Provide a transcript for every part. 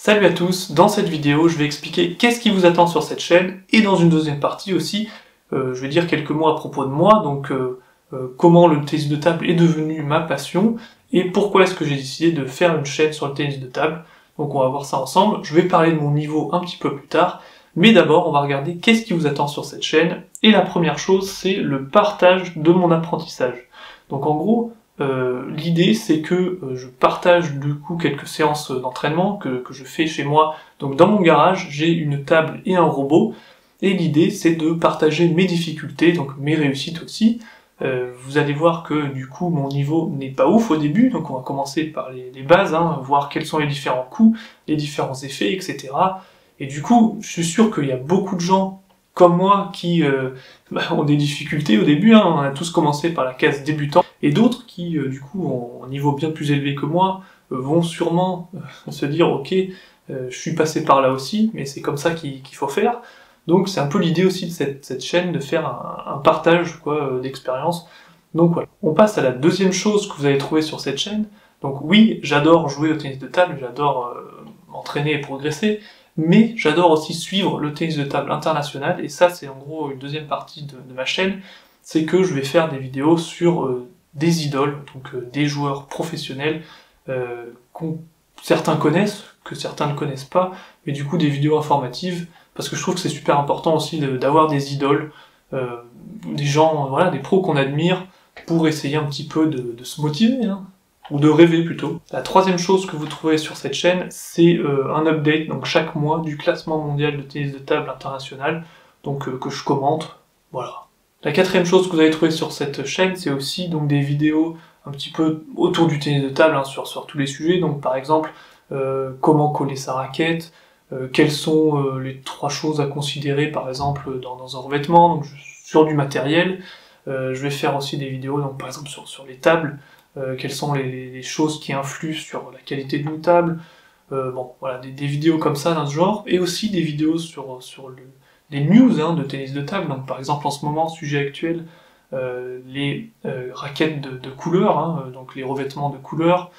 Salut à tous, dans cette vidéo je vais expliquer qu'est-ce qui vous attend sur cette chaîne, et dans une deuxième partie aussi, je vais dire quelques mots à propos de moi, donc comment le tennis de table est devenu ma passion, et pourquoi est-ce que j'ai décidé de faire une chaîne sur le tennis de table. Donc on va voir ça ensemble, je vais parler de mon niveau un petit peu plus tard, mais d'abord on va regarder qu'est-ce qui vous attend sur cette chaîne, et la première chose c'est le partage de mon apprentissage. Donc en gros, l'idée c'est que je partage du coup quelques séances d'entraînement que je fais chez moi. Donc dans mon garage, j'ai une table et un robot, et l'idée c'est de partager mes difficultés, donc mes réussites aussi. Vous allez voir que du coup mon niveau n'est pas ouf au début, donc on va commencer par les bases, voir quels sont les différents coups, les différents effets, etc. Et du coup, je suis sûr qu'il y a beaucoup de gens comme moi qui ont des difficultés au début, on a tous commencé par la case débutant, et d'autres qui du coup ont un niveau bien plus élevé que moi, vont sûrement se dire ok, je suis passé par là aussi, mais c'est comme ça qu'il faut faire. Donc c'est un peu l'idée aussi de cette chaîne, de faire un partage d'expérience. Donc voilà. On passe à la deuxième chose que vous allez trouver sur cette chaîne. Donc oui, j'adore jouer au tennis de table, j'adore m'entraîner et progresser, mais j'adore aussi suivre le tennis de table international, et ça c'est en gros une deuxième partie de ma chaîne, c'est que je vais faire des vidéos sur des idoles, donc des joueurs professionnels certains connaissent, que certains ne connaissent pas, mais du coup des vidéos informatives, parce que je trouve que c'est super important aussi d'avoir des idoles, des gens, voilà, des pros qu'on admire, pour essayer un petit peu de se motiver, ou de rêver plutôt. La troisième chose que vous trouverez sur cette chaîne, c'est un update, donc chaque mois, du classement mondial de tennis de table international, donc que je commente, voilà. La quatrième chose que vous allez trouver sur cette chaîne, c'est aussi donc des vidéos un petit peu autour du tennis de table, sur tous les sujets, donc par exemple, comment coller sa raquette, quelles sont les 3 choses à considérer par exemple dans un revêtement, donc sur du matériel. Je vais faire aussi des vidéos, donc par exemple sur les tables, quelles sont les choses qui influent sur la qualité d'une table, bon voilà, des vidéos comme ça dans ce genre, et aussi des vidéos sur les news de tennis de table, donc par exemple en ce moment, sujet actuel, les raquettes de couleur, donc les revêtements de couleur,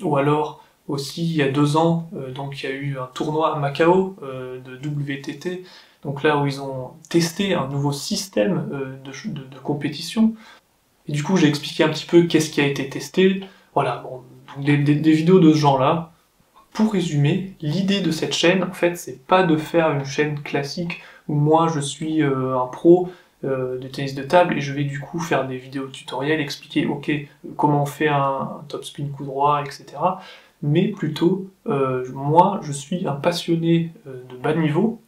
ou alors aussi il y a 2 ans, donc il y a eu un tournoi à Macao de WTT, donc là où ils ont testé un nouveau système de compétition, et du coup j'ai expliqué un petit peu qu'est-ce qui a été testé, voilà, bon, donc des vidéos de ce genre-là. Pour résumer, l'idée de cette chaîne, en fait, c'est pas de faire une chaîne classique où moi je suis un pro de tennis de table et je vais du coup faire des vidéos tutoriels, expliquer ok comment on fait un top spin coup droit, etc. Mais plutôt, moi je suis un passionné de bas niveau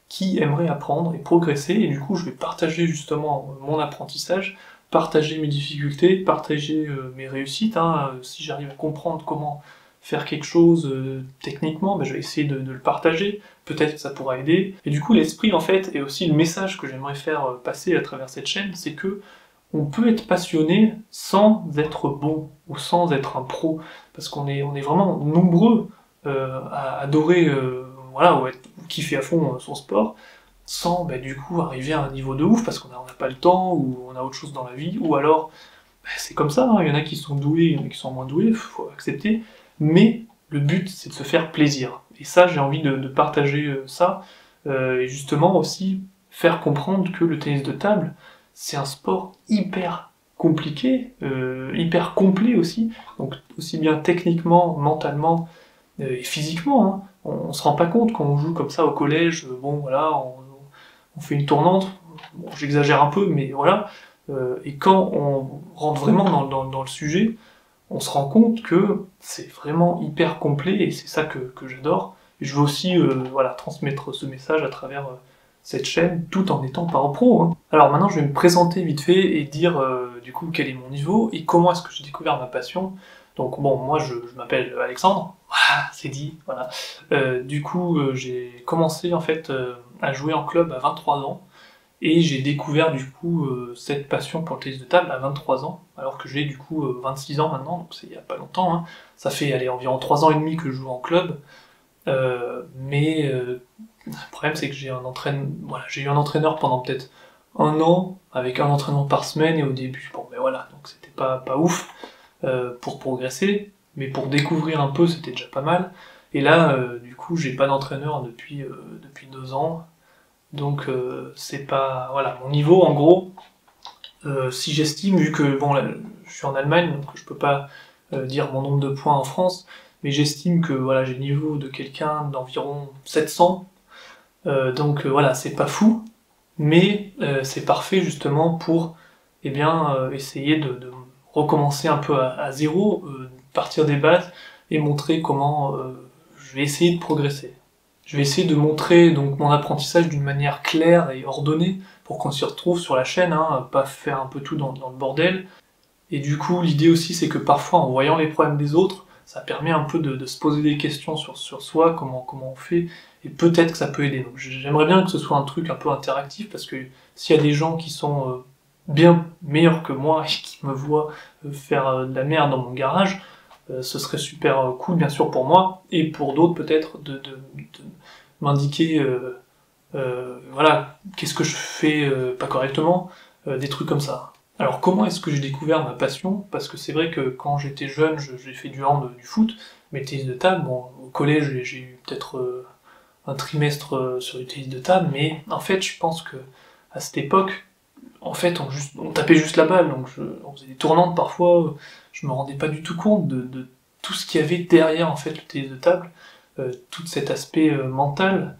qui aimerait apprendre et progresser, et du coup je vais partager justement mon apprentissage, partager mes difficultés, partager mes réussites, si j'arrive à comprendre comment faire quelque chose techniquement, je vais essayer de le partager, peut-être que ça pourra aider. Et du coup l'esprit en fait, et aussi le message que j'aimerais faire passer à travers cette chaîne, c'est que on peut être passionné sans être bon, ou sans être un pro, parce qu'on est vraiment nombreux à adorer, voilà, ou kiffer à fond son sport, sans du coup arriver à un niveau de ouf, parce qu'on n'a pas le temps, ou on a autre chose dans la vie, ou alors c'est comme ça, il y en a qui sont doués, il y en a qui sont moins doués, faut accepter, mais le but c'est de se faire plaisir. Et ça, j'ai envie de partager ça, et justement aussi faire comprendre que le tennis de table, c'est un sport hyper compliqué, hyper complet aussi, donc aussi bien techniquement, mentalement et physiquement. On se rend pas compte quand on joue comme ça au collège, bon voilà, on fait une tournante, bon, j'exagère un peu, mais voilà, et quand on rentre vraiment dans le sujet, on se rend compte que c'est vraiment hyper complet, et c'est ça que j'adore. Et je veux aussi voilà, transmettre ce message à travers cette chaîne, tout en étant pas un pro. Alors maintenant je vais me présenter vite fait et dire du coup quel est mon niveau, et comment est-ce que j'ai découvert ma passion. Donc bon, moi je m'appelle Alexandre, voilà, c'est dit, voilà. Du coup j'ai commencé en fait à jouer en club à 23 ans, et j'ai découvert du coup cette passion pour le tennis de table à 23 ans, alors que j'ai du coup 26 ans maintenant, donc c'est il y a pas longtemps, ça fait environ 3 ans et demi que je joue en club, mais le problème c'est que j'ai eu un entraîneur pendant peut-être 1 an, avec un entraînement par semaine, et au début, bon ben voilà, donc c'était pas ouf pour progresser, mais pour découvrir un peu c'était déjà pas mal. Et là, du coup, j'ai pas d'entraîneur depuis 2 ans, donc c'est pas... Voilà, mon niveau, en gros, si j'estime, vu que, bon, là, je suis en Allemagne, donc je peux pas dire mon nombre de points en France, mais j'estime que, voilà, j'ai le niveau de quelqu'un d'environ 700, donc voilà, c'est pas fou, mais c'est parfait justement pour, eh bien, essayer de recommencer un peu à zéro, partir des bases, et montrer comment je vais essayer de progresser. Je vais essayer de montrer donc mon apprentissage d'une manière claire et ordonnée, pour qu'on s'y retrouve sur la chaîne, hein, pas faire un peu tout dans le bordel. Et du coup, l'idée aussi, c'est que parfois, en voyant les problèmes des autres, ça permet un peu de se poser des questions sur soi, comment on fait, et peut-être que ça peut aider. Donc j'aimerais bien que ce soit un truc un peu interactif, parce que s'il y a des gens qui sont bien meilleurs que moi, et qui me voient faire de la merde dans mon garage, ce serait super cool, bien sûr, pour moi, et pour d'autres, peut-être, de m'indiquer, voilà, qu'est-ce que je fais pas correctement, des trucs comme ça. Alors comment est-ce que j'ai découvert ma passion? Parce que c'est vrai que quand j'étais jeune, j'ai fait du hand, du foot, mais le tennis de table, bon, au collège j'ai eu peut-être un trimestre sur du tennis de table, mais en fait je pense que à cette époque, en fait on tapait juste la balle, donc on faisait des tournantes parfois, je me rendais pas du tout compte de tout ce qu'il y avait derrière en fait le tennis de table, tout cet aspect mental,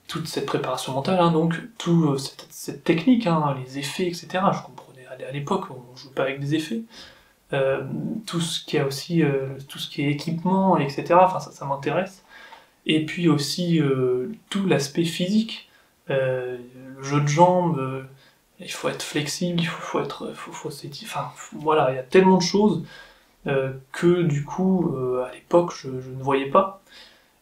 toute cette préparation mentale, hein, donc toute cette technique, hein, les effets, etc. Je comprenais à l'époque, on joue pas avec des effets. Tout ce qui a aussi, tout ce qui est équipement, etc. Enfin, ça m'intéresse. Et puis aussi tout l'aspect physique, le jeu de jambes. Il faut être flexible, faut s'étirer. Enfin, voilà, il y a tellement de choses que du coup, à l'époque, je ne voyais pas.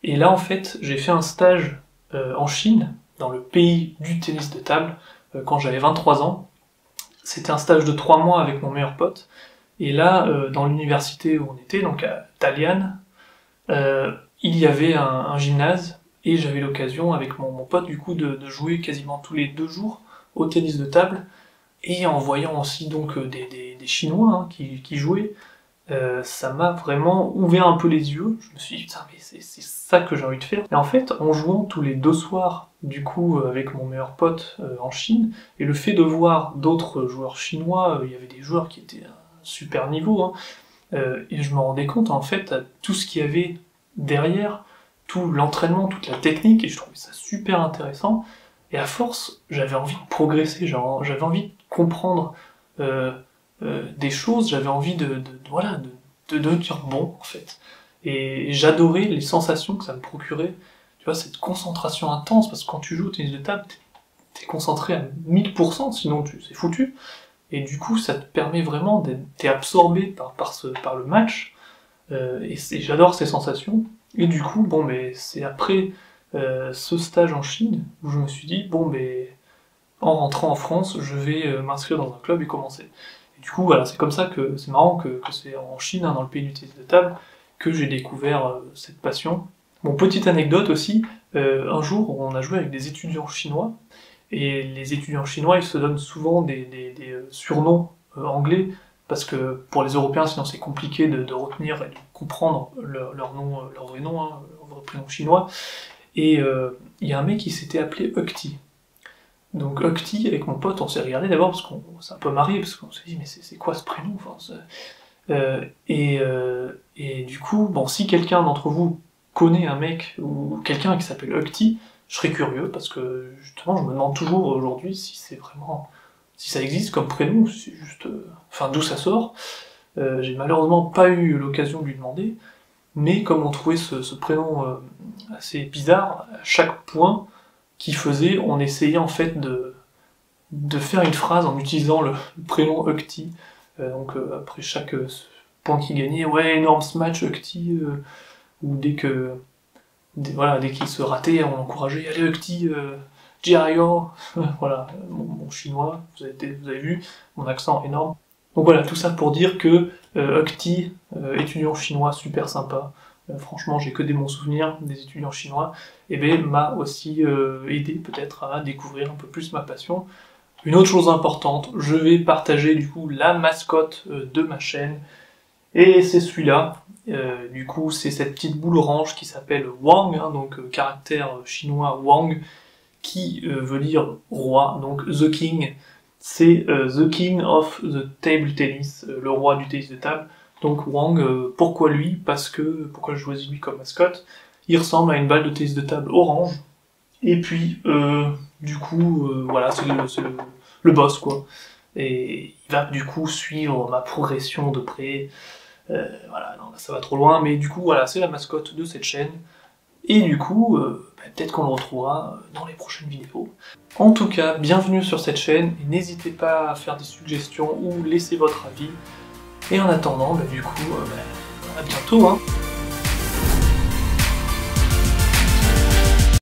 Et là, en fait, j'ai fait un stage en Chine, dans le pays du tennis de table, quand j'avais 23 ans. C'était un stage de 3 mois avec mon meilleur pote. Et là, dans l'université où on était, donc à Dalian, il y avait un gymnase, et j'avais l'occasion avec mon pote du coup de jouer quasiment tous les 2 jours au tennis de table, et en voyant aussi donc des Chinois hein, qui jouaient, ça m'a vraiment ouvert un peu les yeux. Je me suis dit, putain, mais c'est ça que j'ai envie de faire. Et en fait, en jouant tous les 2 soirs, du coup, avec mon meilleur pote en Chine, et le fait de voir d'autres joueurs chinois, il y avait des joueurs qui étaient à un super niveau, hein, et je me rendais compte, en fait, à tout ce qu'il y avait derrière, tout l'entraînement, toute la technique, et je trouvais ça super intéressant. Et à force, j'avais envie de progresser, j'avais envie de comprendre des choses, j'avais envie voilà, de devenir bon, en fait. Et j'adorais les sensations que ça me procurait, tu vois, cette concentration intense, parce que quand tu joues au tennis de table, t'es concentré à 1000%, sinon c'est foutu. Et du coup, ça te permet vraiment t'es absorbé par le match, et j'adore ces sensations. Et du coup, bon, mais c'est après ce stage en Chine où je me suis dit, bon, mais en rentrant en France, je vais m'inscrire dans un club et commencer. Et du coup, voilà, c'est comme ça que c'est marrant que c'est en Chine, hein, dans le pays du tennis de table, que j'ai découvert cette passion. Bon, petite anecdote aussi, un jour, on a joué avec des étudiants chinois, et les étudiants chinois, ils se donnent souvent des surnoms anglais, parce que pour les Européens, sinon c'est compliqué de retenir et de comprendre leur nom, leur vrai nom, hein, leur vrai prénom chinois. Et il y a un mec qui s'était appelé Ukti. Donc Ukti, avec mon pote, on s'est regardé d'abord parce qu'on s'est un peu marré, parce qu'on s'est dit mais c'est quoi ce prénom, enfin, et du coup, bon, si quelqu'un d'entre vous connaît un mec ou quelqu'un qui s'appelle Ukti, je serais curieux, parce que justement je me demande toujours aujourd'hui si c'est vraiment... si ça existe comme prénom, ou si c'est juste... enfin, d'où ça sort. J'ai malheureusement pas eu l'occasion de lui demander, mais comme on trouvait ce prénom assez bizarre, à chaque point qu'il faisait, on essayait en fait de faire une phrase en utilisant le prénom Ukti. Donc après chaque point qu'il gagnait, ouais, énorme smash Ukti, ou voilà, dès qu'il se ratait, on l'encourageait, allez Ukti, Jiayo, voilà, mon chinois, vous avez vu, mon accent énorme. Donc voilà, tout ça pour dire que Ukti, étudiant chinois super sympa, franchement j'ai que des bons souvenirs des étudiants chinois, et ben m'a aussi aidé peut-être à découvrir un peu plus ma passion. Une autre chose importante, je vais partager du coup la mascotte de ma chaîne, et c'est celui-là. Du coup, c'est cette petite boule orange qui s'appelle Wang, hein, donc caractère chinois Wang, qui veut dire roi, donc The King, c'est The King of the Table Tennis, le roi du tennis de table. Donc Wang, pourquoi lui? Pourquoi je choisis lui comme mascotte? Il ressemble à une balle de tennis de table orange, et puis du coup, voilà, c'est le boss, quoi. Et il va du coup suivre ma progression de près. Voilà, non, là, ça va trop loin, mais du coup, voilà, c'est la mascotte de cette chaîne. Et du coup, peut-être qu'on le retrouvera dans les prochaines vidéos. En tout cas, bienvenue sur cette chaîne, et n'hésitez pas à faire des suggestions ou laisser votre avis. Et en attendant, du coup, à bientôt, hein.